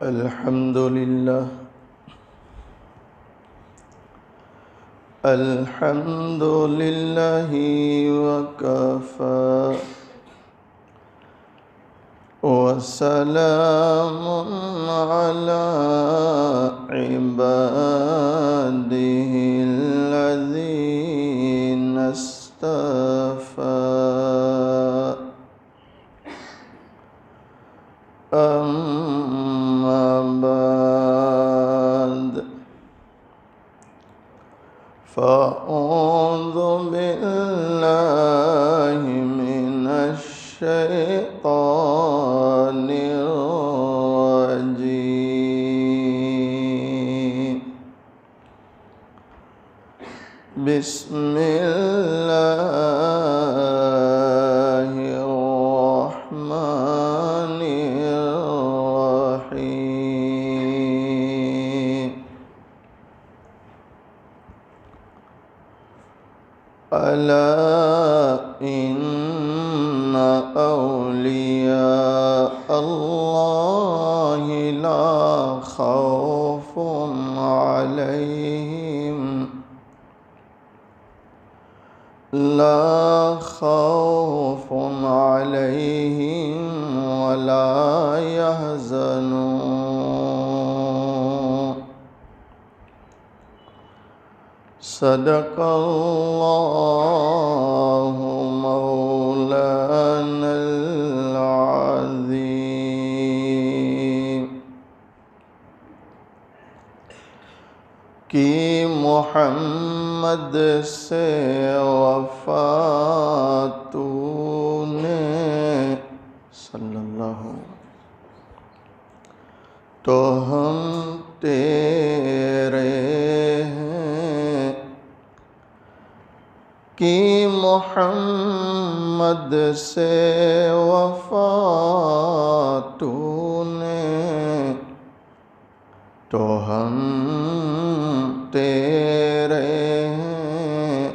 الحمد لله الحمد لله وكفى وسلام على عباده الذين اصطفى أما بعد فأعوذ بالله من الشيطان الرجيم بسم الله الرحمن الرحيم ألا إن أولياء الله لا خوف عليهم ولا يحزنون صدق الله مولانا العظيم کہ محمد سے وفا تو نے صلی اللہ تو ہم تیرے ہیں کہ محمد سے وفا تو نے تو ہم تیرے ہیں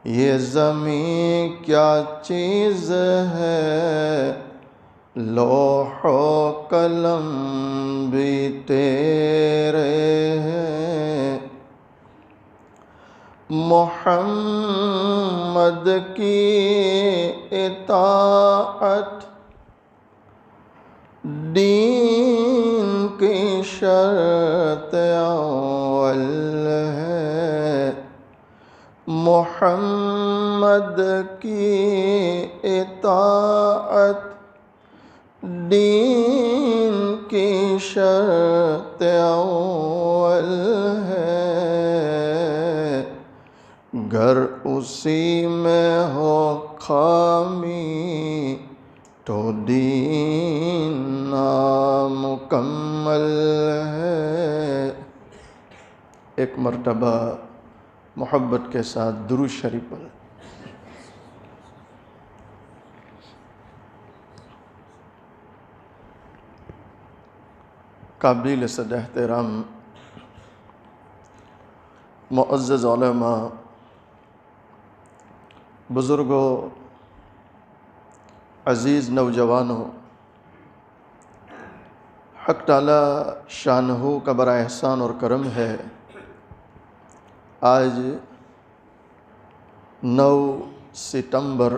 یہ زمین کیا چیز ہے لوح و قلم بھی تیرے ہیں محمد کی اطاعت دین کی شرط اول ہے محمد کی اطاعت دین کی شرط اول ہے گر اسی میں ہو خامی تو دین نامکمل ہے۔ ایک مرتبہ محبت کے ساتھ درود شریف پڑھ۔ قابل صد احترام معزز علماء، بزرگوں، عزیز نوجوانوں، حق تعالی شانہ کا بڑا احسان اور کرم ہے، آج 9 ستمبر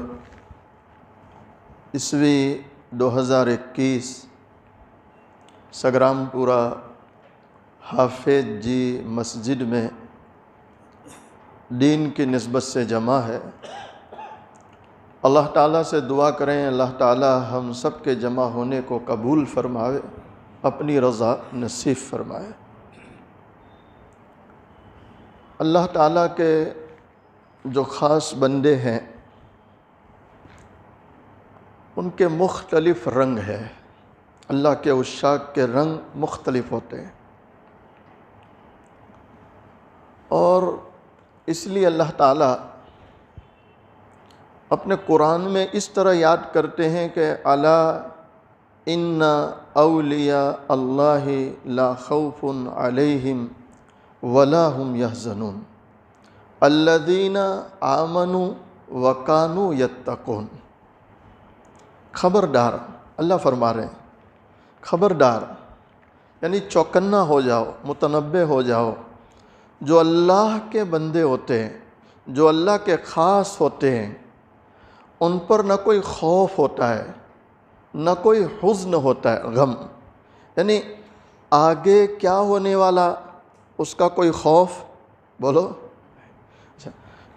عیسوی 2021 سگرام پورہ حافظ جی مسجد میں دین کی نسبت سے جمع ہے۔ اللہ تعالیٰ سے دعا کریں اللہ تعالیٰ ہم سب کے جمع ہونے کو قبول فرمائے، اپنی رضا نصیب فرمائے۔ اللہ تعالیٰ کے جو خاص بندے ہیں ان کے مختلف رنگ ہیں، اللہ کے عشاق کے رنگ مختلف ہوتے ہیں، اور اس لیے اللہ تعالیٰ اپنے قرآن میں اس طرح یاد کرتے ہیں کہ الا ان اولیاء اللہ لا خوف علیہم ولا هم يحزنون الذین آمنوا وکانوا یتقون۔ خبردار، اللہ فرما رہے ہیں خبردار، یعنی چوکنا ہو جاؤ، متنبہ ہو جاؤ. جو اللہ کے بندے ہوتے ہیں، جو اللہ کے خاص ہوتے ہیں، ان پر نہ کوئی خوف ہوتا ہے، نہ کوئی حزن ہوتا ہے، غم. یعنی آگے کیا ہونے والا اس کا کوئی خوف، بولو. اچھا،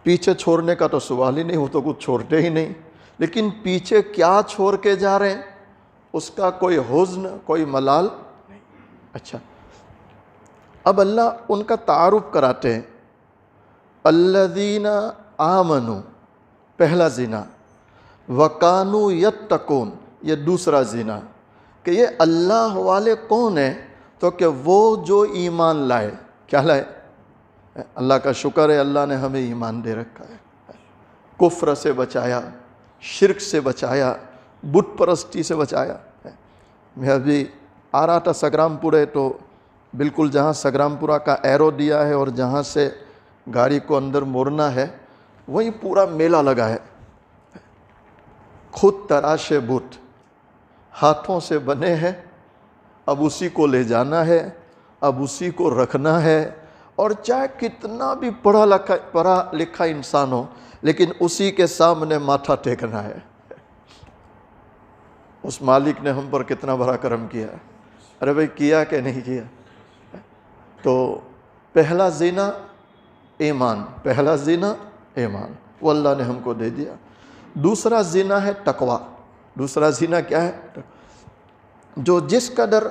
پیچھے چھوڑنے کا تو سوال ہی نہیں، وہ تو کچھ چھوڑتے ہی نہیں. لیکن پیچھے کیا چھوڑ کے جا رہے ہیں اس کا کوئی حزن، کوئی ملال نہیں. اچھا، اب اللہ ان کا تعارف کراتے ہیں. الذین آمنوا پہلا زنا، وکانوا یتقون یہ دوسرا زنا. کہ یہ اللہ والے کون ہیں؟ تو کہ وہ جو ایمان لائے. کیا لائے؟ اللہ کا شکر ہے اللہ نے ہمیں ایمان دے رکھا ہے. کفر سے بچایا، شرک سے بچایا، بت پرستی سے بچایا. میں ابھی آ رہا تھا سگرام پورے، تو بالکل جہاں سگرام پورہ کا ایرو دیا ہے اور جہاں سے گاڑی کو اندر موڑنا ہے وہیں پورا میلہ لگا ہے. خود تراشے بت ہاتھوں سے بنے ہیں، اب اسی کو لے جانا ہے، اب اسی کو رکھنا ہے. اور چاہے کتنا بھی پڑھا لکھا انسان ہو، لیکن اسی کے سامنے ماتھا ٹیکنا ہے. اس مالک نے ہم پر کتنا بڑا کرم کیا ہے. ارے بھائی کیا کہ نہیں کیا؟ تو پہلا زنا ایمان، پہلا زنا ایمان، وہ اللہ نے ہم کو دے دیا. دوسرا زنا ہے تقوی. دوسرا زنا کیا ہے؟ جو جس قدر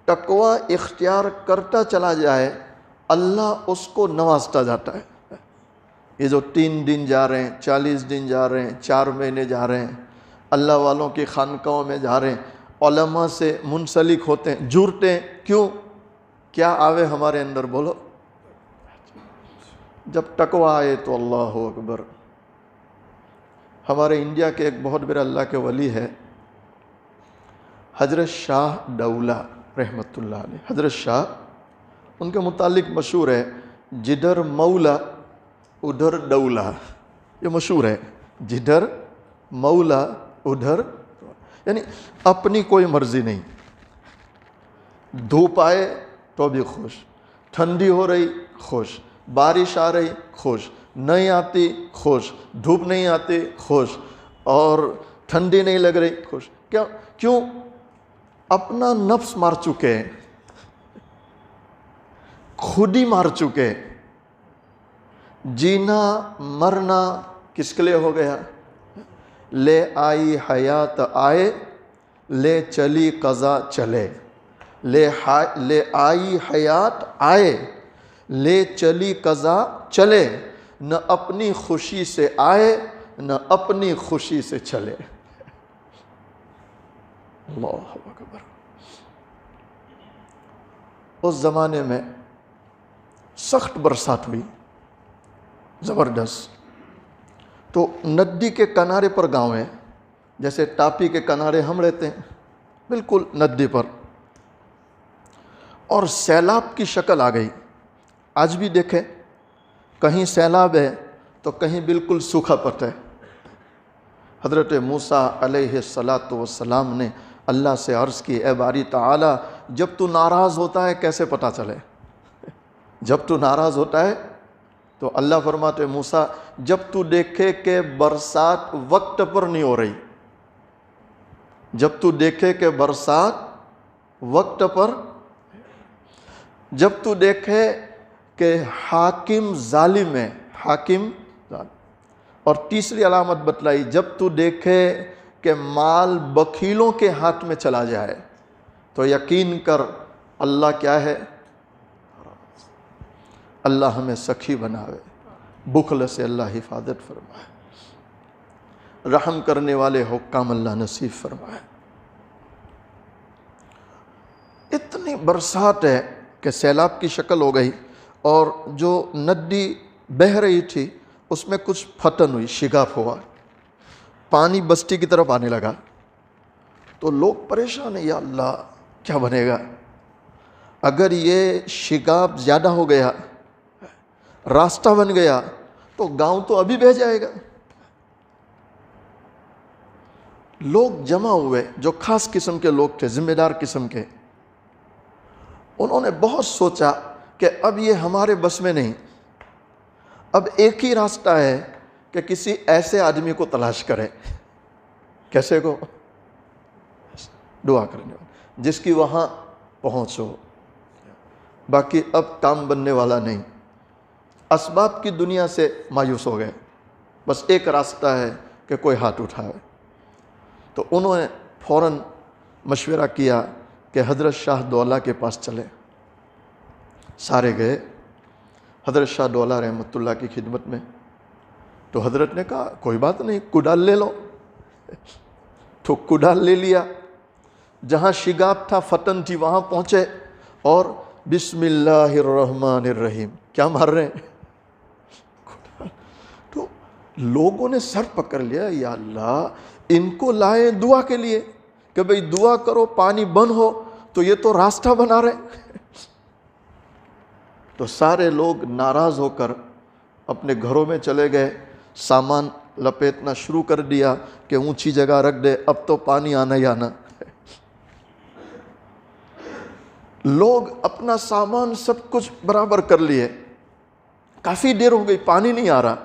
تقوی اختیار کرتا چلا جائے اللہ اس کو نوازتا جاتا ہے. یہ جو 3 دن جا رہے ہیں، 40 دن جا رہے ہیں، 4 مہینے جا رہے ہیں، اللہ والوں کی خانقاہوں میں جا رہے ہیں، علماء سے منسلک ہوتے ہیں، جڑتے ہیں. کیوں؟ کیا آوے ہمارے اندر؟ بولو. جب تقوی آئے تو اللہ اکبر. ہمارے انڈیا کے ایک بہت بڑے اللہ کے ولی ہے حضرت شاہ دولہ رحمۃ اللہ علیہ. حضرت شاہ، ان کے متعلق مشہور ہے جدھر مولا ادھر دولہ. یہ مشہور ہے، جدھر مولا ادھر، یعنی اپنی کوئی مرضی نہیں. دھوپ آئے تو بھی خوش، ٹھنڈی ہو رہی خوش، بارش آ رہی خوش، نہیں آتی خوش، دھوپ نہیں آتی خوش، اور ٹھنڈی نہیں لگ رہی خوش. کیوں؟ اپنا نفس مار چکے ہیں، خود ہی مار چکے. جینا مرنا کس کے لیے ہو گیا؟ لے آئی حیات آئے، لے چلی قضا چلے. لے آئی حیات آئے، لے چلی قضا چلے. نہ اپنی خوشی سے آئے نہ اپنی خوشی سے چلے. اللہ اکبر. اس زمانے میں سخت برسات ہوئی، زبردست. تو ندی کے کنارے پر گاؤں ہے، جیسے ٹاپی کے کنارے ہم رہتے ہیں، بالکل ندی پر. اور سیلاب کی شکل آ گئی. آج بھی دیکھیں، کہیں سیلاب ہے تو کہیں بالکل سوکھا پڑتا ہے. حضرت موسیٰ علیہ السلام نے اللہ سے عرض کی، اے باری تعالی، جب تو ناراض ہوتا ہے کیسے پتہ چلے؟ جب تو ناراض ہوتا ہے تو اللہ فرماتے موسیٰ، جب تو دیکھے کہ برسات وقت پر نہیں ہو رہی، جب تو دیکھے کہ برسات وقت پر، جب تو دیکھے کہ حاکم ظالم ہے، حاکم ظالم. اور تیسری علامت بتلائی، جب تو دیکھے کہ مال بخیلوں کے ہاتھ میں چلا جائے تو یقین کر اللہ کیا ہے؟ اللہ ہمیں سخی بناوے، بخل سے اللہ حفاظت فرمائے، رحم کرنے والے حکام اللہ نصیب فرمائے. اتنی برسات ہے کہ سیلاب کی شکل ہو گئی، اور جو ندی بہہ رہی تھی اس میں کچھ پھٹن ہوئی، شگاف ہوا، پانی بستی کی طرف آنے لگا. تو لوگ پریشان ہیں، یا اللہ کیا بنے گا؟ اگر یہ شگاف زیادہ ہو گیا، راستہ بن گیا تو گاؤں تو ابھی بہہ جائے گا. لوگ جمع ہوئے، جو خاص قسم کے لوگ تھے، ذمہ دار قسم کے. انہوں نے بہت سوچا کہ اب یہ ہمارے بس میں نہیں، اب ایک ہی راستہ ہے کہ کسی ایسے آدمی کو تلاش کریں۔ کیسے کو؟ دعا کرنے والا، جس کی وہاں پہنچ ہو۔ باقی اب کام بننے والا نہیں، اسباب کی دنیا سے مایوس ہو گئے، بس ایک راستہ ہے کہ کوئی ہاتھ اٹھائے۔ تو انہوں نے فوراً مشورہ کیا کہ حضرت شاہ دولہ کے پاس چلیں۔ سارے گئے حضرت شاہ دولہ رحمۃ اللہ کی خدمت میں۔ تو حضرت نے کہا کوئی بات نہیں، کڈال لے لو۔ تو کڈال لے لیا، جہاں شگاف تھا، فتن تھی، وہاں پہنچے اور بسم اللہ الرحمن الرحیم کیا مار رہے ہیں؟ تو لوگوں نے سر پکڑ لیا، یا اللہ، ان کو لائے دعا کے لیے کہ بھئی دعا کرو پانی بند ہو، تو یہ تو راستہ بنا رہے۔ تو سارے لوگ ناراض ہو کر اپنے گھروں میں چلے گئے، سامان لپیٹنا شروع کر دیا کہ اونچی جگہ رکھ دے، اب تو پانی آنا ہی آنا۔ لوگ اپنا سامان سب کچھ برابر کر لیے، کافی دیر ہو گئی، پانی نہیں آ رہا۔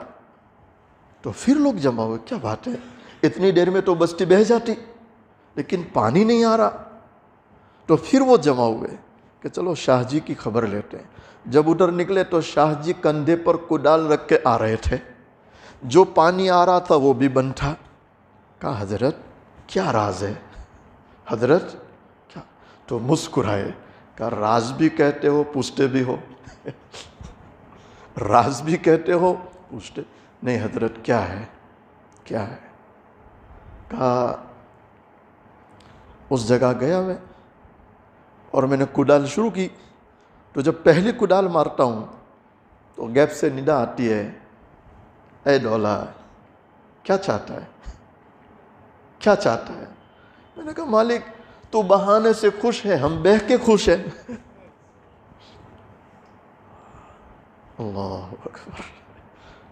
تو پھر لوگ جمع ہوئے، کیا بات ہے، اتنی دیر میں تو بستی بہہ جاتی، لیکن پانی نہیں آ رہا۔ تو پھر وہ جمع ہوئے کہ چلو شاہ جی کی خبر لیتے ہیں۔ جب ادھر نکلے تو شاہ جی کندھے پر کڈال رکھ کے آ رہے تھے، جو پانی آ رہا تھا وہ بھی بند تھا۔ کہا حضرت کیا راز ہے؟ حضرت کیا؟ تو مسکرائے، کہا راز بھی کہتے ہو پوچھتے بھی ہو؟ راز بھی کہتے ہو پوچھتے نہیں؟ حضرت کیا ہے؟ کیا ہے؟ کہا اس جگہ گیا میں اور میں نے کڈال شروع کی، تو جب پہلی کڈال مارتا ہوں تو گیپ سے ندا آتی ہے، اے دولہ کیا چاہتا ہے؟ کیا چاہتا ہے؟ میں نے کہا مالک تو بہانے سے خوش ہے، ہم بہہ کے خوش ہیں۔ اللہ اکبر،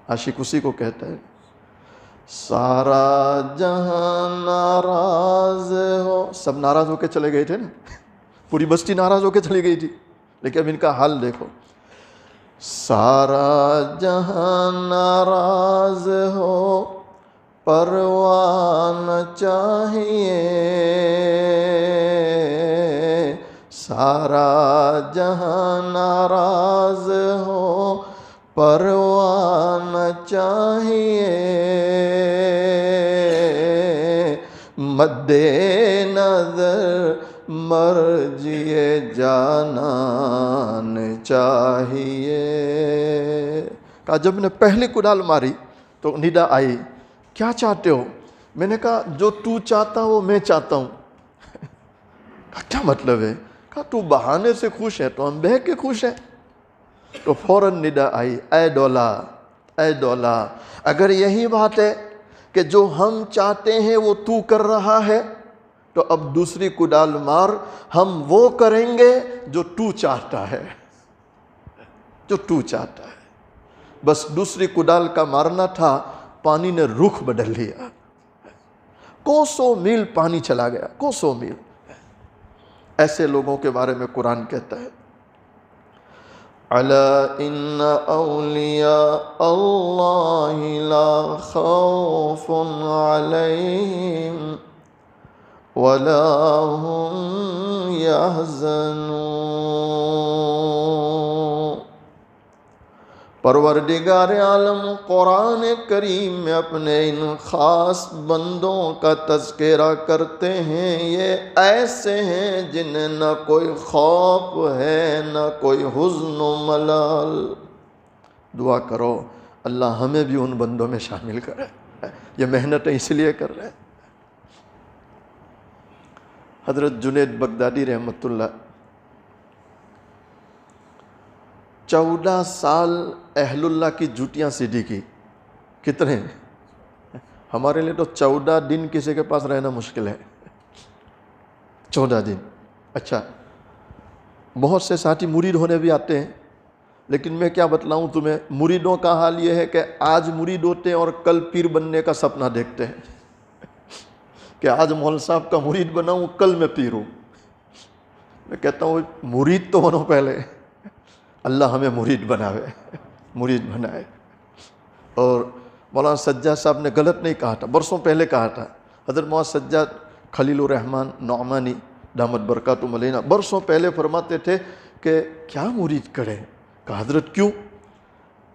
عاشق اسی کو کہتا ہے، سارا جہاں ناراض ہو۔ سب ناراض ہو کے چلے گئے تھے نا، پوری بستی ناراض ہو کے چلی گئی تھی، لیکن اب ان کا حال دیکھو، سارا جہاں ناراض ہو پرواہ نہ چاہیے، سارا جہاں ناراض ہو پرواہ نہ چاہیے، مد نظر مرجئے جانان چاہیے۔ کہا جب نے پہلی کڈال ماری تو ندا آئی، کیا چاہتے ہو؟ میں نے کہا جو تو چاہتا وہ میں چاہتا ہوں۔ کہا کیا مطلب ہے؟ کہا تو بہانے سے خوش ہے تو ہم بہہ کے خوش ہیں۔ تو فوراً ندا آئی، اے دولہ، اے دولہ، اگر یہی بات ہے کہ جو ہم چاہتے ہیں وہ تو کر رہا ہے تو اب دوسری کڈال مار، ہم وہ کریں گے جو تو چاہتا ہے، جو تو چاہتا ہے۔ بس دوسری کڈال کا مارنا تھا، پانی نے رخ بدل لیا، کوسوں میل پانی چلا گیا، کوسوں میل۔ ایسے لوگوں کے بارے میں قرآن کہتا ہے، الا ان اولیاء اللہ لا خوف علیہم ولا هم يحزنون۔ پروردگار عالم قرآن کریم میں اپنے ان خاص بندوں کا تذکرہ کرتے ہیں، یہ ایسے ہیں جنہیں نہ کوئی خوف ہے نہ کوئی حزن و ملال۔ دعا کرو اللہ ہمیں بھی ان بندوں میں شامل کرے، یہ محنتیں اس لیے کر رہے ہیں۔ حضرت جنید بغدادی رحمۃ اللہ 14 سال اہل اللہ کی جوتیاں سیدھی کی۔ کتنے؟ ہمارے لیے تو 14 دن کسی کے پاس رہنا مشکل ہے، 14 دن۔ اچھا، بہت سے ساتھی مرید ہونے بھی آتے ہیں، لیکن میں کیا بتلاؤں تمہیں، مریدوں کا حال یہ ہے کہ آج مرید ہوتے ہیں اور کل پیر بننے کا سپنا دیکھتے ہیں کہ آج مول صاحب کا مرید بناؤں، کل میں پیر ہوں۔ میں کہتا ہوں مرید تو بنو پہلے، اللہ ہمیں مرید بناوے، مرید بنائے۔ اور مولانا سجاد صاحب نے غلط نہیں کہا تھا، برسوں پہلے کہا تھا، حضرت مولانا سجاد خلیل الرحمن نعمانی دامت برکاتہم علینا برسوں پہلے فرماتے تھے کہ کیا مرید کرے؟ کہا حضرت کیوں؟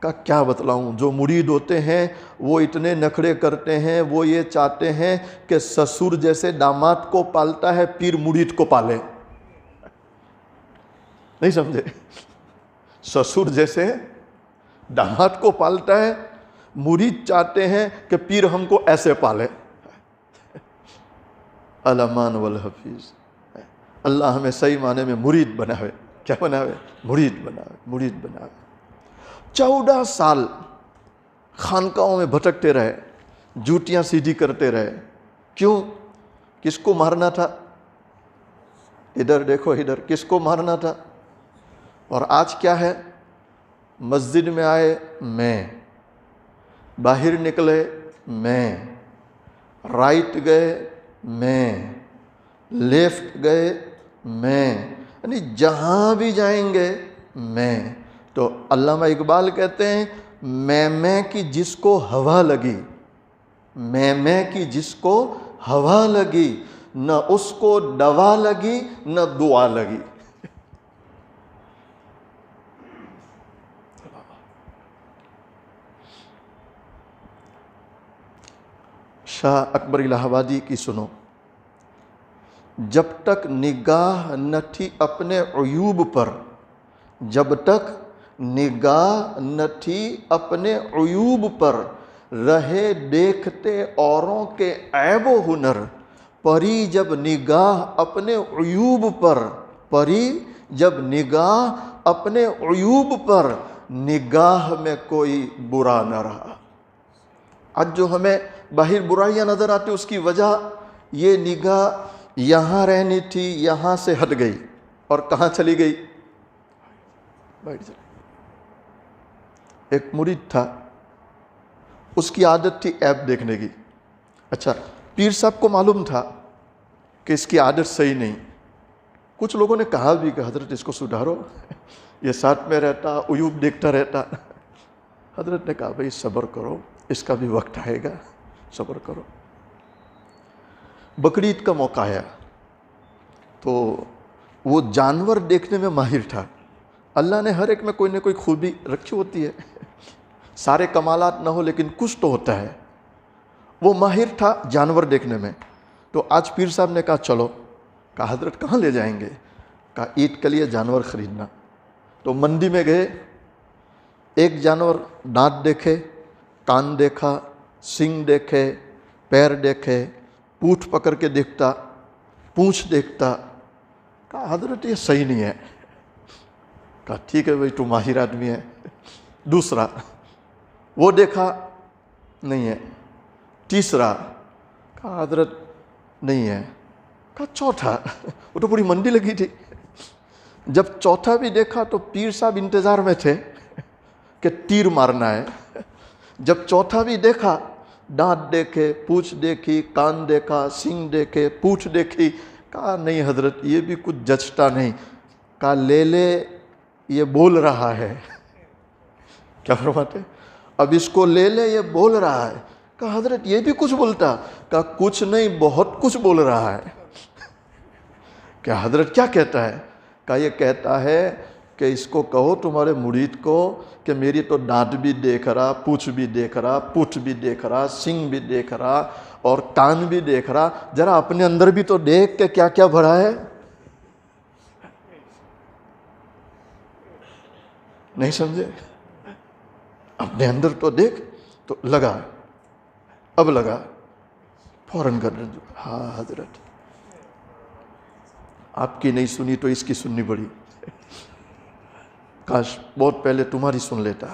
کہا کیا بتلاؤں، جو مرید ہوتے ہیں وہ اتنے نخرے کرتے ہیں، وہ یہ چاہتے ہیں کہ سسر جیسے داماد کو پالتا ہے پیر مرید کو پالے۔ نہیں سمجھے؟ سسر جیسے داماد کو پالتا ہے، مرید چاہتے ہیں کہ پیر ہم کو ایسے پالے۔ الامان والحفیظ، اللہ ہمیں صحیح معنی میں مرید بناوے۔ کیا بناوے؟ مرید بناوے، مرید بناوے۔ 14 سال خانقاہوں میں بھٹکتے رہے، جوتیاں سیدھی کرتے رہے۔ کیوں؟ کس کو مارنا تھا؟ ادھر دیکھو، ادھر کس کو مارنا تھا؟ اور آج کیا ہے؟ مسجد میں آئے میں، باہر نکلے میں، رائٹ گئے میں، لیفٹ گئے میں، یعنی جہاں بھی جائیں گے میں۔ تو علامہ اقبال کہتے ہیں میں کی جس کو ہوا لگی، میں کی جس کو ہوا لگی، نہ اس کو دوا لگی نہ دعا لگی۔ شاہ اکبر الہ آبادی کی سنو، جب تک نگاہ نہ تھی اپنے عیوب پر، جب تک نگاہ نہ تھی اپنے عیوب پر، رہے دیکھتے اوروں کے عیب و ہنر، پری جب نگاہ اپنے عیوب پر، پری جب نگاہ اپنے عیوب پر، نگاہ میں کوئی برا نہ رہا۔ آج جو ہمیں باہر برائیاں نظر آتی اس کی وجہ یہ نگاہ یہاں رہنی تھی، یہاں سے ہٹ گئی اور کہاں چلی گئی؟ بیٹھ جائے۔ ایک مرید تھا، اس کی عادت تھی عیب دیکھنے کی۔ اچھا، پیر صاحب کو معلوم تھا کہ اس کی عادت صحیح نہیں۔ کچھ لوگوں نے کہا بھی کہ حضرت اس کو سدھارو، یہ ساتھ میں رہتا، عیوب دیکھتا رہتا۔ حضرت نے کہا بھائی صبر کرو، اس کا بھی وقت آئے گا، صبر کرو۔ بقرعید کا موقع آیا تو وہ جانور دیکھنے میں ماہر تھا۔ اللہ نے ہر ایک میں کوئی نہ کوئی خوبی رکھی ہوتی ہے، سارے کمالات نہ ہو لیکن کچھ تو ہوتا ہے۔ وہ ماہر تھا جانور دیکھنے میں۔ تو آج پیر صاحب نے کہا چلو، کہا حضرت کہاں لے جائیں گے؟ کہا عید کے لیے جانور خریدنا۔ تو منڈی میں گئے، ایک جانور دانت دیکھے، کان دیکھا، سنگ دیکھے، پیر دیکھے، پوٹھ پکڑ کے دیکھتا، پونچھ دیکھتا۔ کہا حضرت یہ صحیح نہیں ہے۔ کہا ٹھیک ہے بھائی، تو ماہر آدمی ہے۔ دوسرا وہ دیکھا، نہیں ہے۔ تیسرا، کہا حضرت نہیں ہے۔ کہا چوتھا، وہ تو پوری منڈی لگی تھی۔ جب چوتھا بھی دیکھا تو پیر صاحب انتظار میں تھے کہ تیر مارنا ہے۔ جب چوتھا بھی دیکھا، دانت دیکھے، پونچھ دیکھی، کان دیکھا، سنگ دیکھے، پونچھ دیکھی۔ کہا نہیں حضرت یہ بھی کچھ جچتا نہیں۔ کہا لے لے، یہ بول رہا ہے۔ کیا فرماتے؟ اب اس کو لے لے، یہ بول رہا ہے۔ کہا حضرت یہ بھی کچھ بولتا؟ کہا کچھ نہیں، بہت کچھ بول رہا ہے۔ کیا حضرت کیا کہتا ہے؟ کہا یہ کہتا ہے کہ اس کو کہو تمہارے مرید کو کہ میری تو دانت بھی دیکھ رہا، پونچھ بھی دیکھ رہا، پٹھ بھی دیکھ رہا، سنگ بھی دیکھ رہا اور کان بھی دیکھ رہا، ذرا اپنے اندر بھی تو دیکھ کہ کیا کیا بھرا ہے۔ نہیں سمجھے؟ اپنے اندر تو دیکھ۔ تو لگا، اب لگا فوراً گردن جھکا، ہاں حضرت آپ کی نہیں سنی تو اس کی سننی پڑی، کاش بہت پہلے تمہاری سن لیتا،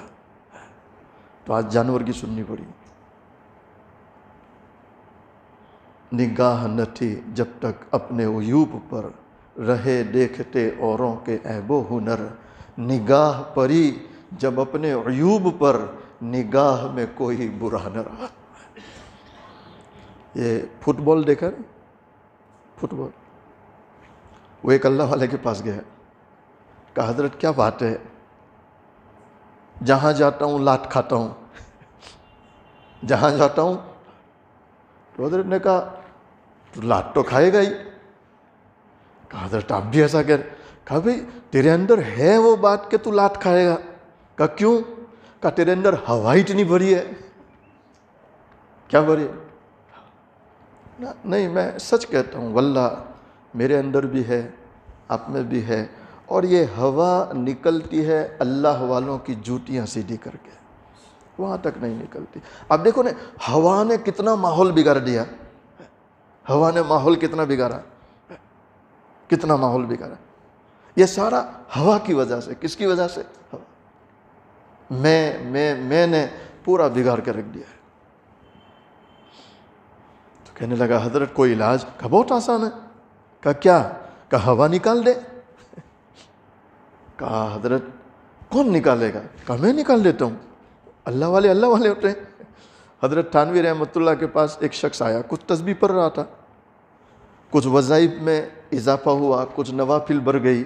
تو آج جانور کی سننی پڑی۔ نگاہ نہ تھی جب تک اپنے عیوب پر، رہے دیکھتے اوروں کے عیب و ہنر، نگاہ پری جب اپنے عیوب پر، نگاہ میں کوئی برا نہ رہا۔ یہ فٹ بال دیکھا نا؟ فٹ بال، وہ ایک اللہ والے کے پاس گیا، کہا حضرت کیا بات ہے، جہاں جاتا ہوں لات کھاتا ہوں، جہاں جاتا ہوں۔ تو حضرت نے کہا تو لات تو کھائے گا ہی۔ کہا حضرت آپ بھی ایسا کہا بھئی تیرے اندر ہے وہ بات کہ تو لات کھائے گا؟ کہا کیوں؟ کہا تیرے اندر ہوا اتنی بھری ہے۔ کیا بھری ہے؟ نہیں میں سچ کہتا ہوں واللہ میرے اندر بھی ہے، آپ میں بھی ہے، اور یہ ہوا نکلتی ہے اللہ والوں کی جوتیاں سیدھی کر کے، وہاں تک نہیں نکلتی۔ اب دیکھو نا، ہوا نے کتنا ماحول بگاڑ دیا، ہوا نے ماحول کتنا بگاڑا، کتنا ماحول بگاڑا۔ یہ سارا ہوا کی وجہ سے۔ کس کی وجہ سے؟ ہوا۔ میں نے پورا بگاڑ کے رکھ دیا ہے۔ تو کہنے لگا حضرت کوئی علاج؟ کہا بہت آسان ہے۔ کہا کیا؟ کہا ہوا نکال دے۔ کہا حضرت کون نکالے گا؟ کہا میں نکال دیتا ہوں۔ اللہ والے ہوتے ہیں۔ حضرت تھانوی رحمۃ اللہ کے پاس ایک شخص آیا، کچھ تسبیح پڑھ رہا تھا، کچھ وظائف میں اضافہ ہوا، کچھ نوافل بڑھ گئی،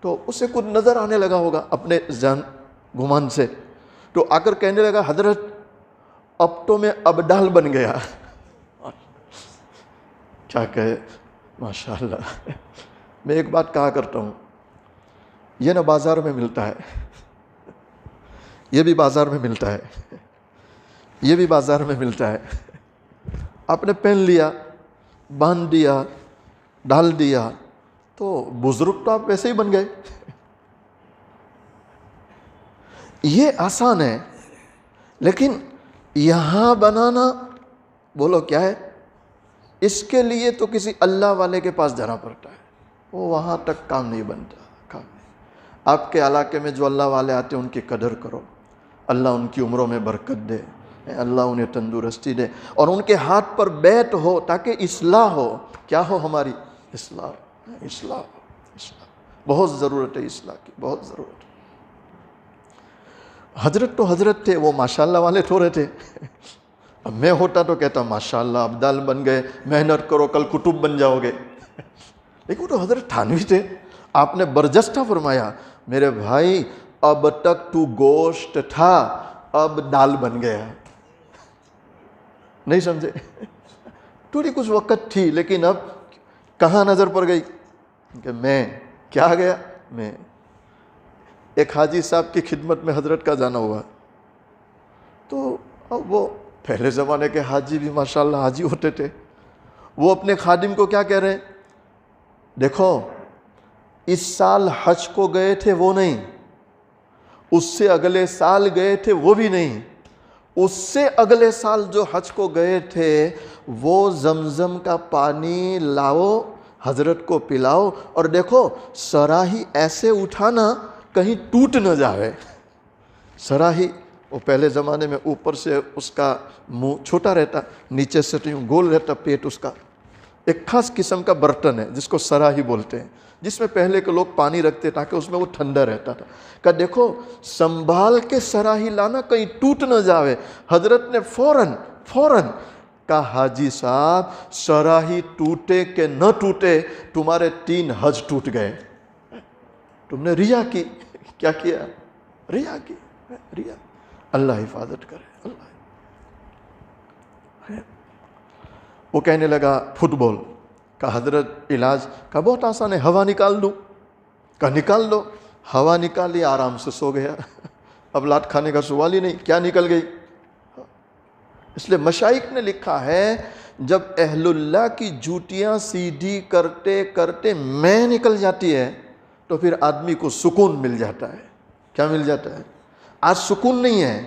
تو اسے کچھ نظر آنے لگا ہوگا اپنے ذہن گمان سے، تو آ کر کہنے لگا حضرت اب تو میں ابدال بن گیا۔ کیا کہے، ماشاءاللہ۔ میں ایک بات کہا کرتا ہوں، یہ نہ بازار میں ملتا ہے، یہ بھی بازار میں ملتا ہے، یہ بھی بازار میں ملتا ہے۔ آپ نے پہن لیا، باندھ دیا، ڈال دیا، تو بزرگ تو آپ ویسے ہی بن گئے۔ یہ آسان ہے، لیکن یہاں بنانا بولو کیا ہے؟ اس کے لیے تو کسی اللہ والے کے پاس جانا پڑتا ہے، وہ وہاں تک کام نہیں بنتا، کام نہیں۔ آپ کے علاقے میں جو اللہ والے آتے ہیں ان کی قدر کرو، اللہ ان کی عمروں میں برکت دے، اللہ انہیں تندرستی دے، اور ان کے ہاتھ پر بیعت ہو تاکہ اصلاح ہو۔ کیا ہو؟ ہماری اصلاح، اصلاح، اصلاح۔ بہت ضرورت ہے اصلاح کی، بہت ضرورت ہے۔ حضرت تو حضرت تھے، وہ ماشاءاللہ والے تھوڑے تھے۔ اب میں ہوتا تو کہتا ماشاءاللہ ابدال بن گئے، محنت کرو کل کتب بن جاؤ گے۔ لیکن وہ تو حضرت تھانوی تھے، آپ نے برجستہ فرمایا میرے بھائی اب تک تو گوشت تھا، اب دال بن گیا۔ نہیں سمجھے؟ تھوڑی کچھ وقت تھی، لیکن اب کہاں نظر پڑ گئی کہ میں کیا گیا؟ میں ایک حاجی صاحب کی خدمت میں حضرت کا جانا ہوا، تو اب وہ پہلے زمانے کے حاجی بھی ماشاءاللہ حاجی ہوتے تھے، وہ اپنے خادم کو کیا کہہ رہے ہیں؟ دیکھو اس سال حج کو گئے تھے وہ نہیں، اس سے اگلے سال گئے تھے وہ بھی نہیں، اس سے اگلے سال جو حج کو گئے تھے وہ زمزم کا پانی لاؤ، حضرت کو پلاؤ، اور دیکھو سراہی ایسے اٹھانا کہیں ٹوٹ نہ جائے۔ سراہی وہ پہلے زمانے میں اوپر سے اس کا منہ چھوٹا رہتا، نیچے سے تو یوں گول رہتا پیٹ اس کا، ایک خاص قسم کا برتن ہے جس کو سراہی بولتے ہیں، جس میں پہلے کے لوگ پانی رکھتے تاکہ اس میں وہ ٹھنڈا رہتا تھا۔ کہ دیکھو سنبھال کے سراہی لانا کہیں ٹوٹ نہ جاوے۔ حضرت نے فوراً کہا حاجی صاحب سراہی ٹوٹے کہ نہ ٹوٹے تمہارے 3 حج ٹوٹ گئے، تم نے ریا کی۔ کیا کیا؟ ریا کی، ریا۔ اللہ حفاظت کرے، اللہ۔ وہ کہنے لگا فٹ بال۔ کہا حضرت علاج؟ کہا بہت آسان ہے، ہوا نکال دو۔ کہا نکال دو۔ ہوا نکالی، آرام سے سو گیا، اب لات کھانے کا سوال ہی نہیں، کیا نکل گئی۔ اس لیے مشائخ نے لکھا ہے جب اہل اللہ کی جوتیاں سیدھی کرتے کرتے میں نکل جاتی ہے تو پھر آدمی کو سکون مل جاتا ہے۔ کیا مل جاتا ہے؟ آج سکون نہیں ہے۔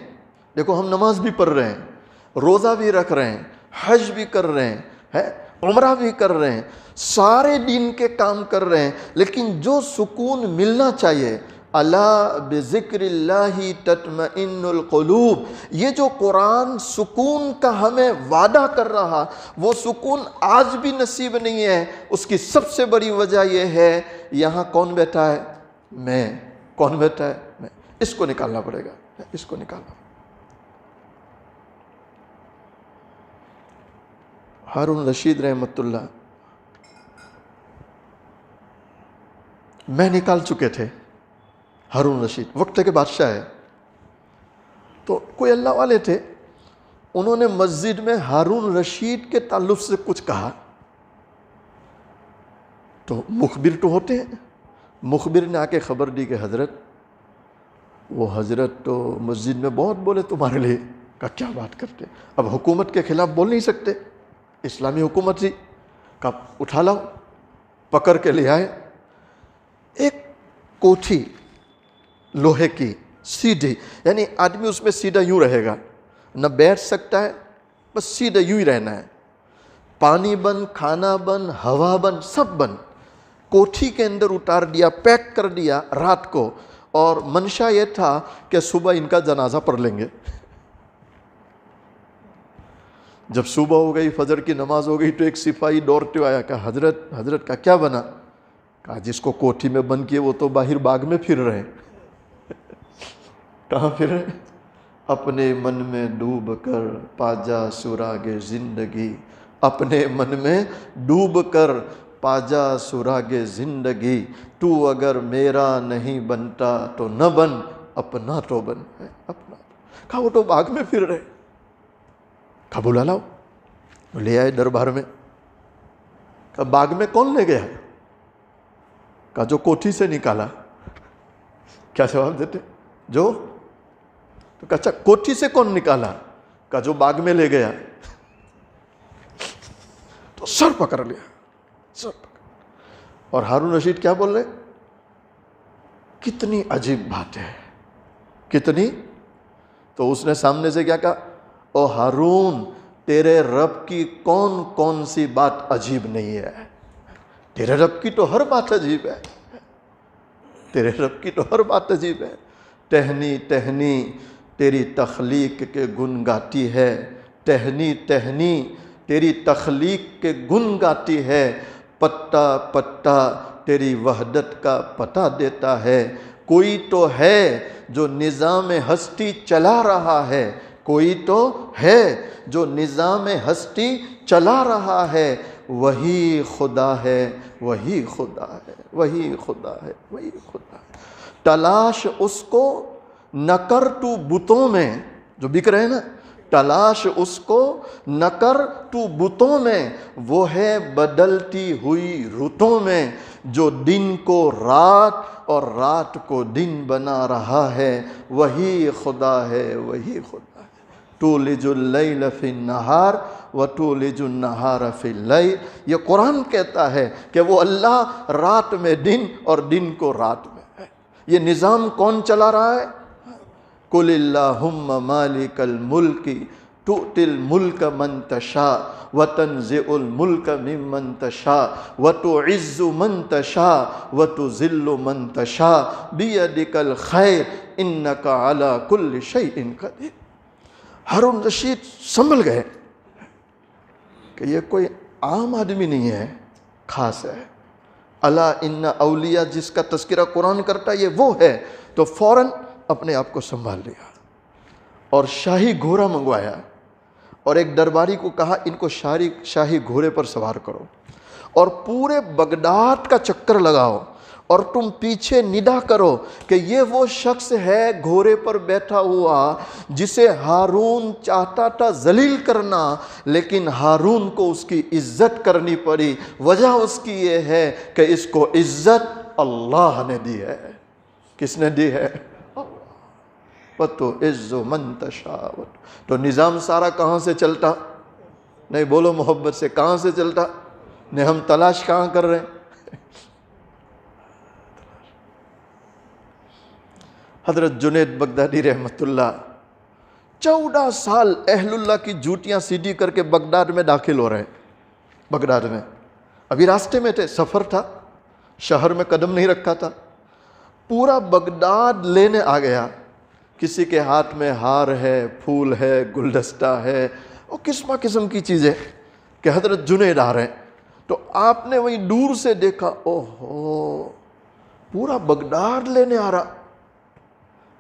دیکھو ہم نماز بھی پڑھ رہے ہیں، روزہ بھی رکھ رہے ہیں، حج بھی کر رہے ہیں، عمرہ بھی کر رہے ہیں، سارے دین کے کام کر رہے ہیں، لیکن جو سکون ملنا چاہیے، الا بذکر اللہ تطمئن القلوب، یہ جو قرآن سکون کا ہمیں وعدہ کر رہا، وہ سکون آج بھی نصیب نہیں ہے۔ اس کی سب سے بڑی وجہ یہ ہے یہاں کون بیٹھا ہے؟ میں۔ کون بیٹھا ہے؟ میں۔ اس کو نکالنا پڑے گا، اس کو نکالنا۔ ہارون رشید رحمۃ اللہ میں نکال چکے تھے ہارون رشید، وقت کے بادشاہ ہے. تو کوئی اللہ والے تھے، انہوں نے مسجد میں ہارون رشید کے تعلق سے کچھ کہا. تو مخبر تو ہوتے ہیں، مخبر نے آ کے خبر دی کہ حضرت، وہ حضرت تو مسجد میں بہت بولے تمہارے لیے. کہا کیا بات کرتے، اب حکومت کے خلاف بول نہیں سکتے، اسلامی حکومت تھی. کہا اٹھا لاؤ، پکڑ کے لے آئے. ایک کوٹھی لوہے کی سیدھی، یعنی آدمی اس میں سیدھا یوں رہے گا، نہ بیٹھ سکتا ہے، بس سیدھا یوں ہی رہنا ہے. پانی بند، کھانا بند، ہوا بند، سب بند. کوٹھی کے اندر اتار دیا، پیک کر دیا رات کو، اور منشا یہ تھا کہ صبح ان کا جنازہ پڑھ لیں گے. جب صبح ہو گئی، فجر کی نماز ہو گئی، تو ایک سپاہی دوڑتے ہوئے آیا. کہا حضرت کا کیا بنا؟ کہا جس کو کوٹھی میں بند کیے وہ تو باہر باغ میں پھر رہے ہیں. کہاں پھر رہے؟ اپنے من میں ڈوب کر پاجا سراغ زندگی، اپنے من میں ڈوب کر پاجا سراغ زندگی. تو اگر میرا نہیں بنتا تو نہ بن، اپنا تو بن ہے اپنا. کہا وہ تو باغ میں پھر رہے. کہا بلا لاؤ. لے آئے دربار میں. کہا باغ میں کون لے گیا؟ کہا جو کوٹھی سے نکالا. کیا جواب دیتے؟ جو؟ تو کہا اچھا کوٹھی سے کون نکالا؟ کہا جو باغ میں لے گیا. تو سر پکڑ لیا، سر پکڑ. اور ہارون رشید کیا بول رہے؟ کتنی عجیب بات ہے، کتنی. تو اس نے سامنے سے کیا کہا؟ او ہارون، تیرے رب کی کون کون سی بات عجیب نہیں ہے؟ تیرے رب کی تو ہر بات عجیب ہے، تیرے رب کی تو ہر بات عجیب ہے. ٹہنی ٹہنی تیری تخلیق کے گن گاتی ہے، ٹہنی ٹہنی تیری تخلیق کے گن گاتی ہے. پتا پتا تیری وحدت کا پتہ دیتا ہے. کوئی تو ہے جو نظام ہستی چلا رہا ہے، کوئی تو ہے جو نظام ہستی چلا رہا ہے. وہی خدا ہے، وہی خدا ہے، وہی خدا ہے، وہی خدا ہے. تلاش اس کو نہ کر تو بتوں میں، جو بک رہے ہیں نا، تلاش اس کو نہ کر تو بتوں میں، وہ ہے بدلتی ہوئی رتوں میں. جو دن کو رات اور رات کو دن بنا رہا ہے، وہی خدا ہے، وہی خدا ہے. تولج اللیل فی النہار وتولج النہار فی اللیل. یہ قرآن کہتا ہے کہ وہ اللہ رات میں دن اور دن کو رات میں ہے. یہ نظام کون چلا رہا ہے؟ قل اللہم مالک الملک تؤتی الملک من تشاء وتنزع الملک ممن تشاء وتعز من تشاء وتذل من تشاء بیدک الخیر انک علی کل شیء قدیر. ہارون رشید سنبھل گئے کہ یہ کوئی عام آدمی نہیں ہے، خاص ہے. الا ان اولیاء جس کا تذکرہ قرآن کرتا ہے یہ وہ ہے. تو فوراً اپنے آپ کو سنبھال لیا اور شاہی گھوڑا منگوایا، اور ایک درباری کو کہا ان کو شاہی گھوڑے پر سوار کرو اور پورے بغداد کا چکر لگاؤ، اور تم پیچھے ندا کرو کہ یہ وہ شخص ہے گھوڑے پر بیٹھا ہوا جسے ہارون چاہتا تھا ذلیل کرنا، لیکن ہارون کو اس کی عزت کرنی پڑی. وجہ اس کی یہ ہے کہ اس کو عزت اللہ نے دی ہے. کس نے دی ہے؟ وَتُعِزُّ مَن تَشَاءُ. تو نظام سارا کہاں سے چلتا؟ نہیں بولو محبت سے، کہاں سے چلتا؟ نہیں ہم تلاش کہاں کر رہے ہیں؟ حضرت جنید بغدادی رحمت اللہ 14 سال اہل اللہ کی جوتیاں سیدھی کر کے بغداد میں داخل ہو رہے ہیں. بغداد میں ابھی راستے میں تھے، سفر تھا، شہر میں قدم نہیں رکھا تھا. پورا بغداد لینے آ گیا. کسی کے ہاتھ میں ہار ہے، پھول ہے، گلدستہ ہے، اور قسم کی چیزیں کہ حضرت جنید آ رہے ہیں. تو آپ نے وہیں دور سے دیکھا، اوہو پورا بغداد لینے آ رہا.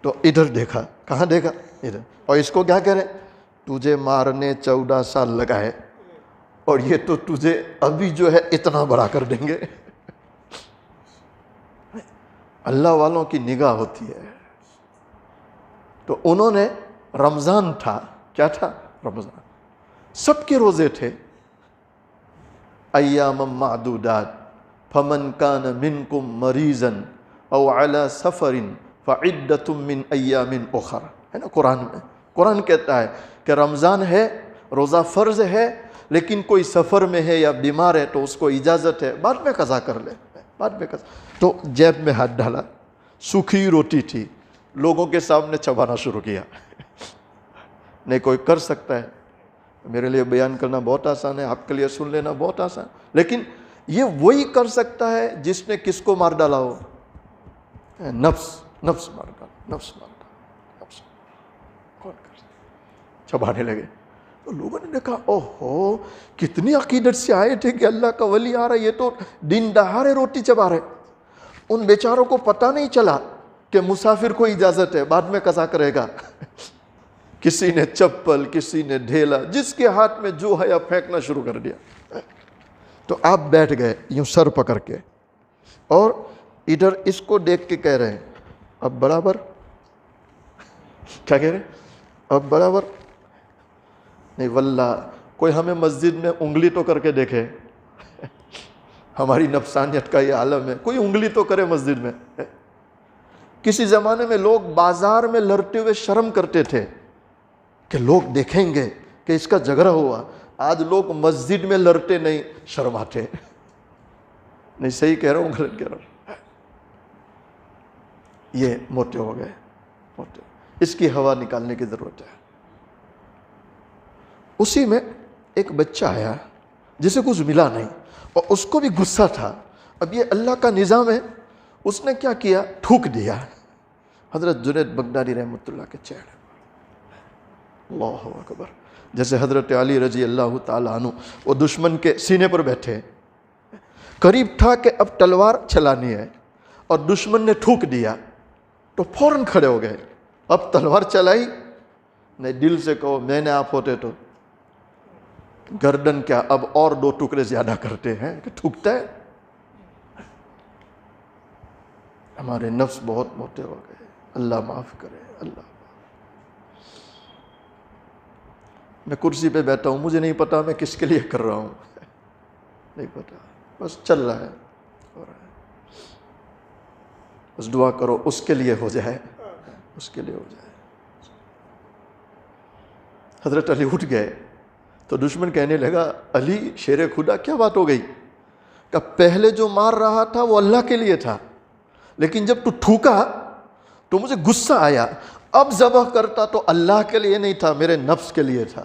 تو ادھر دیکھا. کہاں دیکھا؟ ادھر. اور اس کو کیا کہہ رہے؟ تجھے مارنے 14 سال لگائے اور یہ تو تجھے ابھی جو ہے اتنا بڑا کر دیں گے. اللہ والوں کی نگاہ ہوتی ہے. تو انہوں نے رمضان تھا، کیا تھا؟ رمضان. سب کے روزے تھے. ایام معدودات فمن کان منکم مریضا او علی سفر فعدۃ من ایام اخر، ہے نا قرآن میں. قرآن کہتا ہے کہ رمضان ہے، روزہ فرض ہے، لیکن کوئی سفر میں ہے یا بیمار ہے تو اس کو اجازت ہے، بعد میں قضا کر لے، بعد میں قضا. تو جیب میں ہاتھ ڈالا، سوکھی روٹی تھی، لوگوں کے سامنے چبانا شروع کیا. نہیں کوئی کر سکتا ہے، میرے لیے بیان کرنا بہت آسان ہے، آپ کے لیے سن لینا بہت آسان، لیکن یہ وہی کر سکتا ہے جس نے کس کو مار ڈالا ہو؟ نفس مار ڈالا، نفس مار ڈالا، نفس. کون کر سکتا؟ چبانے لگے. تو لوگوں نے دیکھا، اوہو کتنی عقیدت سے آئے تھے کہ اللہ کا ولی آ رہا ہے، یہ تو دن دہاڑے روٹی چبا رہے. ان بیچاروں کو پتہ نہیں چلا کہ مسافر کو اجازت ہے، بعد میں قضا کرے گا. کسی نے چپل، کسی نے ڈھیلا، جس کے ہاتھ میں جو ہے پھینکنا شروع کر دیا. تو آپ بیٹھ گئے یوں سر پکڑ کے، اور ادھر اس کو دیکھ کے کہہ رہے ہیں اب برابر. کیا کہہ رہے ہیں؟ اب برابر. نہیں واللہ کوئی ہمیں مسجد میں انگلی تو کر کے دیکھے. ہماری نفسانیت کا یہ عالم ہے، کوئی انگلی تو کرے مسجد میں. کسی زمانے میں لوگ بازار میں لڑتے ہوئے شرم کرتے تھے کہ لوگ دیکھیں گے کہ اس کا جھگڑا ہوا. آج لوگ مسجد میں لڑتے نہیں، شرماتے. نہیں صحیح کہہ رہا ہوں غلط کہہ رہا ہوں؟ یہ موٹے ہو گئے، موٹے. اس کی ہوا نکالنے کی ضرورت ہے. اسی میں ایک بچہ آیا جسے کچھ ملا نہیں، اور اس کو بھی غصہ تھا. اب یہ اللہ کا نظام ہے، اس نے کیا کیا؟ تھوک دیا حضرت جنید بغدادی رحمۃ اللہ کے چہرے. اللہ اکبر. جیسے حضرت علی رضی اللہ تعالیٰ عنہ وہ دشمن کے سینے پر بیٹھے، قریب تھا کہ اب تلوار چلانی ہے، اور دشمن نے تھوک دیا تو فوراً کھڑے ہو گئے. اب تلوار چلائی نہیں. دل سے کہو میں نے آپ ہوتے تو گردن کیا اب اور 2 ٹکڑے زیادہ کرتے ہیں کہ تھوکتا ہے. ہمارے نفس بہت موٹے ہو گئے. اللہ معاف کرے. اللہ. میں کرسی پہ بیٹھا ہوں، مجھے نہیں پتا میں کس کے لیے کر رہا ہوں، نہیں پتا، بس چل رہا ہے، ہو رہا ہے. بس دعا کرو اس کے لیے ہو جائے، اس کے لیے ہو جائے. حضرت علی اٹھ گئے تو دشمن کہنے لگا علی شیر خدا کیا بات ہو گئی؟ کہ پہلے جو مار رہا تھا وہ اللہ کے لیے تھا، لیکن جب تو تھوکا تو مجھے غصہ آیا. اب ذبح کرتا تو اللہ کے لیے نہیں تھا، میرے نفس کے لیے تھا،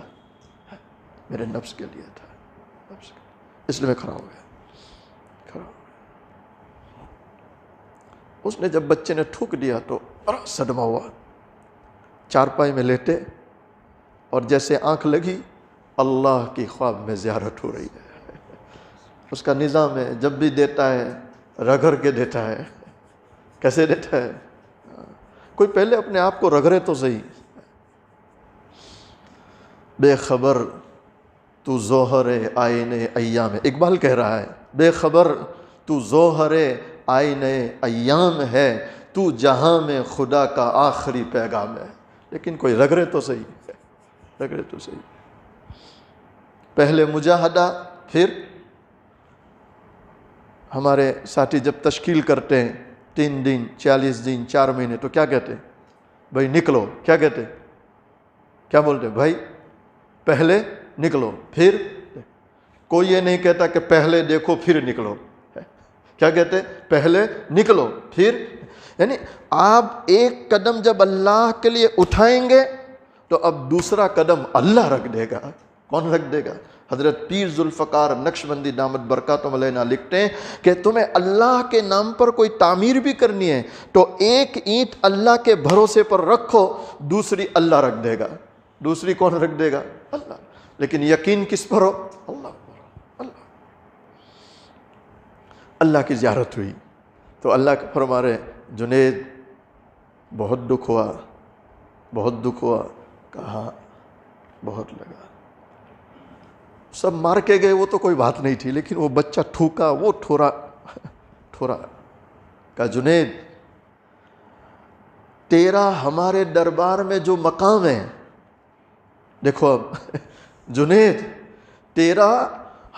میرے نفس کے لیے تھا، نفس کے لیے. اس لیے میں کھڑا ہو گیا، کھڑا ہو گیا. اس نے جب بچے نے تھوک دیا تو بڑا صدمہ ہوا. چارپائی میں لیٹے اور جیسے آنکھ لگی اللہ کی خواب میں زیارت ہو رہی ہے. اس کا نظام ہے، جب بھی دیتا ہے رگڑ کے دیتا ہے. کیسے دیتا ہے؟ کوئی پہلے اپنے آپ کو رگڑے تو صحیح. بے خبر تو ظہر آئینے ایام ہے. اقبال کہہ رہا ہے بے خبر تو ظہر آئینے ایام ہے، تو جہاں میں خدا کا آخری پیغام ہے. لیکن کوئی رگڑے تو صحیح، رگڑے تو صحیح. پہلے مجاہدہ، پھر ہمارے ساتھی جب تشکیل کرتے ہیں 3 دن 40 دن 4 مہینے تو کیا کہتے ہیں؟ بھائی نکلو. کیا کہتے ہیں؟ کیا بولتے ہیں؟ بھائی پہلے نکلو پھر. کوئی یہ نہیں کہتا کہ پہلے دیکھو پھر نکلو. کیا کہتے ہیں؟ پہلے نکلو پھر. یعنی آپ ایک قدم جب اللہ کے لیے اٹھائیں گے تو اب دوسرا قدم اللہ رکھ دے گا. کون رکھ دے گا؟ حضرت پیر ذوالفقار نقشبندی دامت برکاتہم علینا لکھتے ہیں کہ تمہیں اللہ کے نام پر کوئی تعمیر بھی کرنی ہے تو ایک اینٹ اللہ کے بھروسے پر رکھو، دوسری اللہ رکھ دے گا. دوسری کون رکھ دے گا؟ اللہ. لیکن یقین کس پر ہو؟ اللہ پر. اللہ. اللہ کی زیارت ہوئی تو اللہ فرما رہے جنید بہت دکھ ہوا، بہت دکھ ہوا. کہا بہت لگا. سب مار کے گئے وہ تو کوئی بات نہیں تھی، لیکن وہ بچہ تھوکا، وہ ٹھورا. کہا جنید تیرا ہمارے دربار میں جو مقام ہے، دیکھو اب جنید، تیرا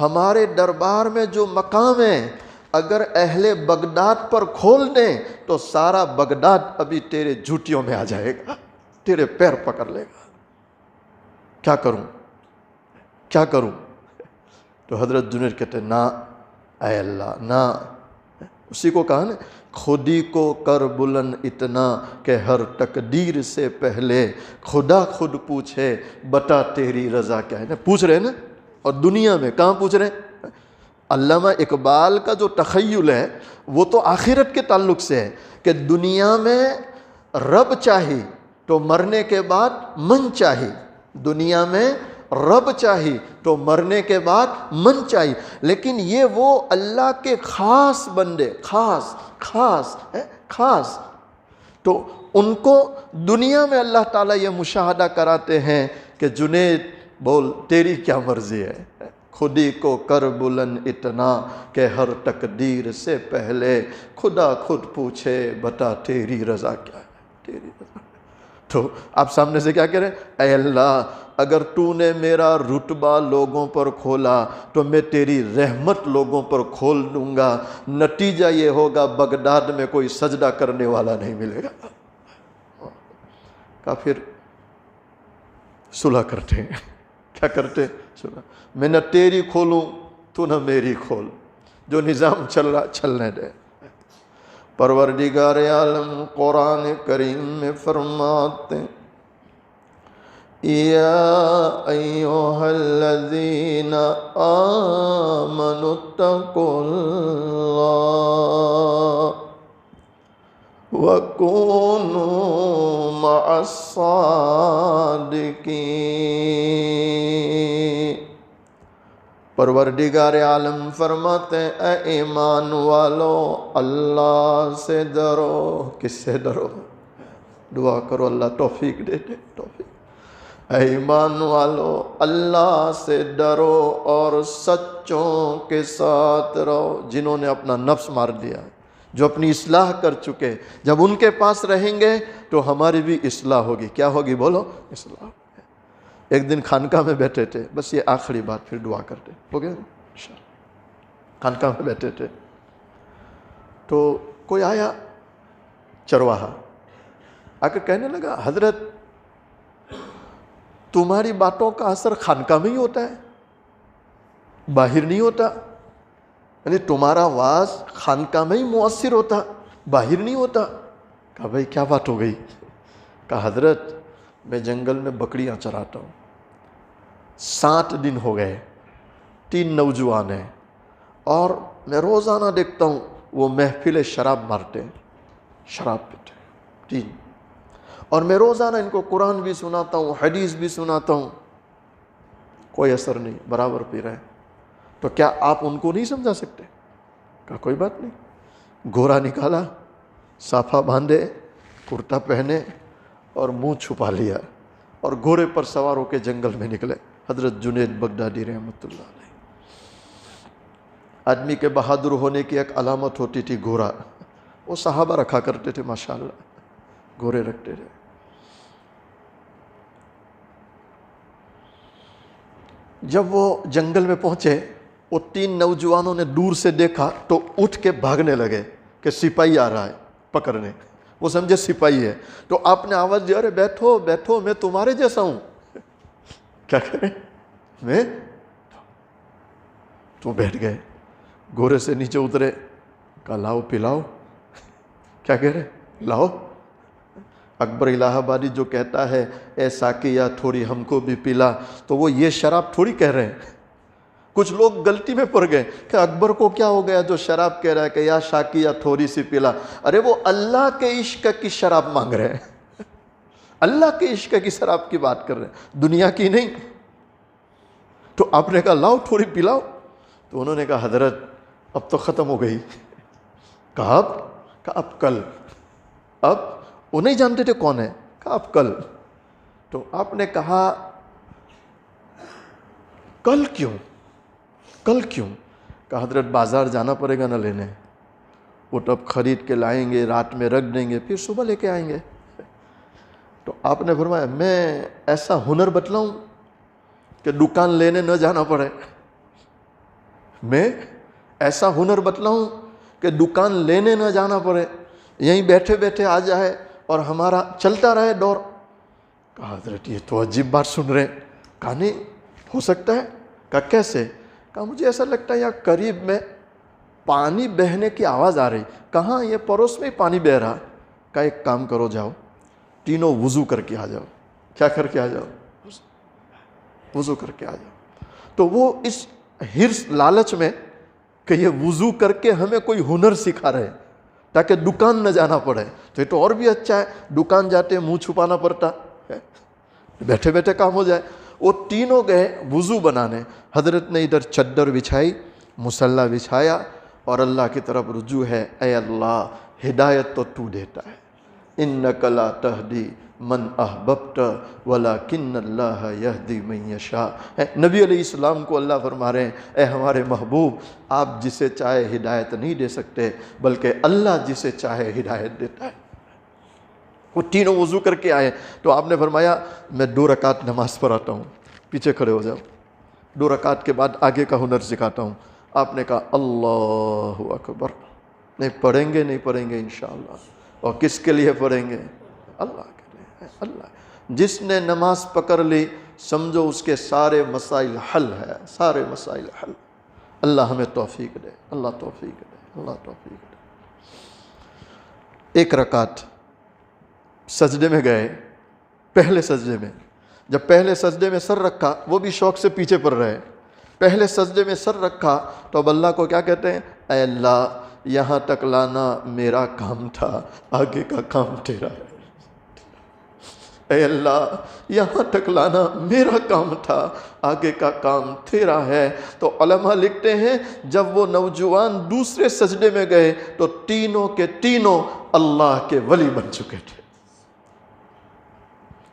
ہمارے دربار میں جو مقام ہے، اگر اہل بغداد پر کھول دیں تو سارا بغداد ابھی تیرے جوتیوں میں آ جائے گا، تیرے پیر پکڑ لے گا۔ کیا کروں، کیا کروں؟ تو حضرت جنید کہتے نا اے اللہ نا، اسی کو کہا نا، خود ہی کو کر بلند اتنا کہ ہر تقدیر سے پہلے خدا خود پوچھے بتا تیری رضا کیا ہے۔ نا پوچھ رہے ہیں نا، اور دنیا میں کہاں پوچھ رہے ہیں؟ علامہ اقبال کا جو تخیل ہے وہ تو آخرت کے تعلق سے ہے کہ دنیا میں رب چاہی تو مرنے کے بعد من چاہی، دنیا میں رب چاہی تو مرنے کے بعد من چاہی، لیکن یہ وہ اللہ کے خاص بندے، خاص تو ان کو دنیا میں اللہ تعالیٰ یہ مشاہدہ کراتے ہیں کہ جنید بول تیری کیا مرضی ہے، خود ہی کو کر بلند اتنا کہ ہر تقدیر سے پہلے خدا خود پوچھے بتا تیری رضا کیا ہے، تیری رضا۔ تو آپ سامنے سے کیا کہہ رہے ہیں؟ اے اللہ اگر تو نے میرا رتبہ لوگوں پر کھولا تو میں تیری رحمت لوگوں پر کھول دوں گا، نتیجہ یہ ہوگا بغداد میں کوئی سجدہ کرنے والا نہیں ملے گا۔ کافر صلح کرتے ہیں، کیا کرتے؟ صلح۔ میں نہ تیری کھولوں تو نہ میری کھول، جو نظام چل رہا چلنے دے۔ پروردگار عالم قرآن کریم میں فرماتے یا ایھا الذین آمنوا اتقوا اللہ وکونوا مع الصادقین۔ پروردگار عالم فرماتے ہیں اے ایمان والو اللہ سے ڈرو۔ کس سے ڈرو؟ دعا کرو اللہ توفیق دے دے، توفیق۔ اے ایمان والو اللہ سے ڈرو اور سچوں کے ساتھ رہو، جنہوں نے اپنا نفس مار دیا، جو اپنی اصلاح کر چکے، جب ان کے پاس رہیں گے تو ہماری بھی اصلاح ہوگی۔ کیا ہوگی بولو؟ اصلاح۔ ایک دن خانقاہ میں بیٹھے تھے، بس یہ آخری بات پھر دعا کرتے ہو گیا۔ خانقاہ میں بیٹھے تھے تو کوئی آیا چرواہا، آ کر کہنے لگا حضرت تمہاری باتوں کا اثر خانقاہ میں ہی ہوتا ہے، باہر نہیں ہوتا، یعنی تمہارا واعظ خانقاہ میں ہی مؤثر ہوتا، باہر نہیں ہوتا۔ کہا بھائی کیا بات ہو گئی؟ کہا حضرت میں جنگل میں بکریاں چراتا ہوں، 7 دن ہو گئے، 3 نوجوان ہیں، اور میں روزانہ دیکھتا ہوں وہ محفل شراب مارتے ہیں، شراب پیتے ہیں 3، اور میں روزانہ ان کو قرآن بھی سناتا ہوں، حدیث بھی سناتا ہوں، کوئی اثر نہیں، برابر پی رہے ہیں، تو کیا آپ ان کو نہیں سمجھا سکتے؟ کہا کوئی بات نہیں۔ گھوڑا نکالا، صافہ باندھے، کرتا پہنے اور منہ چھپا لیا، اور گھوڑے پر سوار ہو کے جنگل میں نکلے۔ حضرت جنید بغدادی رحمۃ اللہ علیہ۔ آدمی کے بہادر ہونے کی ایک علامت ہوتی تھی گھوڑا، وہ صحابہ رکھا کرتے تھے، ماشاءاللہ گھوڑے رکھتے تھے۔ جب وہ جنگل میں پہنچے، وہ 3 نوجوانوں نے دور سے دیکھا تو اٹھ کے بھاگنے لگے کہ سپاہی آ رہا ہے پکڑنے، وہ سمجھے سپاہی ہے، تو آپ نے آواز دی ارے بیٹھو بیٹھو میں تمہارے جیسا ہوں۔ کیا کریں؟ میں تو بیٹھ گئے، گھوڑے سے نیچے اترے، کہا لاؤ پلاؤ۔ کیا کہہ رہے؟ لاؤ۔ اکبر الہ آبادی جو کہتا ہے اے ساقیہ تھوڑی ہم کو بھی پلا، تو وہ یہ شراب تھوڑی کہہ رہے ہیں۔ کچھ لوگ غلطی میں پڑ گئے کہ اکبر کو کیا ہو گیا جو شراب کہہ رہا ہے کہ یا ساقیہ تھوڑی سی پلا، ارے وہ اللہ کے عشق کی شراب مانگ رہے ہیں، اللہ کے عشق کی شراب کی بات کر رہے ہیں، دنیا کی نہیں۔ تو آپ نے کہا لاؤ تھوڑی پلاؤ، تو انہوں نے کہا حضرت اب تو ختم ہو گئی۔ کہا اب؟ کہا اب کل۔ اب وہ نہیں جانتے تھے کون ہے، کہا اب کل۔ تو آپ نے کہا کل کیوں؟ کل کیوں؟ کہا حضرت بازار جانا پڑے گا نہ لینے، وہ تب خرید کے لائیں گے، رات میں رکھ دیں گے، پھر صبح لے کے آئیں گے۔ تو آپ نے فرمایا میں ایسا ہنر بتلاؤں کہ دکان لینے نہ جانا پڑے؟ میں ایسا ہنر بتلاؤں کہ دکان لینے نہ جانا پڑے، یہیں بیٹھے بیٹھے آ جائے اور ہمارا چلتا رہے دور؟ کہا حضرت یہ تو عجیب بات سن رہے ہیں۔ کہا نہیں ہو سکتا ہے۔ کہا کیسے؟ کہا مجھے ایسا لگتا ہے یہاں قریب میں پانی بہنے کی آواز آ رہی۔ کہاں؟ یہ پڑوس میں پانی بہ رہا۔ کہا ایک کام کرو، جاؤ تینوں وضو کر کے آ جاؤ۔ کیا کر کے آ جاؤ؟ وضو کر کے آ جاؤ۔ تو وہ اس حرص لالچ میں کہ یہ وضو کر کے ہمیں کوئی ہنر سکھا رہے تاکہ دکان نہ جانا پڑے، تو یہ تو اور بھی اچھا ہے، دکان جاتے منہ چھپانا پڑتا ہے، بیٹھے بیٹھے کام ہو جائے۔ وہ تینوں گئے وضو بنانے۔ حضرت نے ادھر چادر بچھائی، مصلی بچھایا اور اللہ کی طرف رجوع ہے، اے اللہ ہدایت تو تو دیتا ہے، انک لا تہدی من احببت ولکن اللہ یہدی من یشاء۔ نبی علیہ السلام کو اللہ فرما رہے ہیں اے ہمارے محبوب، آپ جسے چاہے ہدایت نہیں دے سکتے بلکہ اللہ جسے چاہے ہدایت دیتا ہے۔ وہ تینوں وضو کر کے آئے تو آپ نے فرمایا میں 2 رکعت نماز پڑھاتا ہوں، پیچھے کھڑے ہو جاؤ، 2 رکعت کے بعد آگے کا ہنر سکھاتا ہوں۔ آپ نے کہا اللہ اکبر۔ نہیں پڑھیں گے، نہیں پڑھیں گے انشاءاللہ۔ اور کس کے لیے پڑھیں گے؟ اللہ کے لیے۔ اللہ جس نے نماز پکڑ لی سمجھو اس کے سارے مسائل حل ہے، سارے مسائل حل۔ اللہ ہمیں توفیق دے، اللہ توفیق دے، اللہ توفیق دے۔ 1 رکعت سجدے میں گئے، پہلے سجدے میں جب پہلے سجدے میں سر رکھا، وہ بھی شوق سے پیچھے پڑ رہے، پہلے سجدے میں سر رکھا تو اب اللہ کو کیا کہتے ہیں؟ اے اللہ یہاں تک لانا میرا کام تھا، آگے کا کام تیرا ہے۔ اے اللہ یہاں تک لانا میرا کام تھا، آگے کا کام تیرا ہے۔ تو علماء لکھتے ہیں جب وہ نوجوان دوسرے سجدے میں گئے تو تینوں کے تینوں اللہ کے ولی بن چکے تھے۔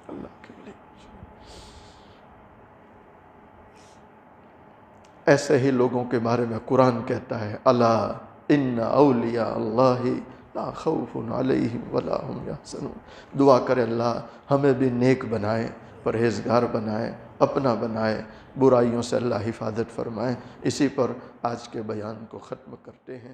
اللہ کے ولی۔ ایسے ہی لوگوں کے بارے میں قرآن کہتا ہے الا ان اولیاء اللہ لا خوف علیہم ولا هم یحزنون۔ دعا کرے اللہ ہمیں بھی نیک بنائے، پرہیزگار بنائے، اپنا بنائے، برائیوں سے اللہ حفاظت فرمائے۔ اسی پر آج کے بیان کو ختم کرتے ہیں۔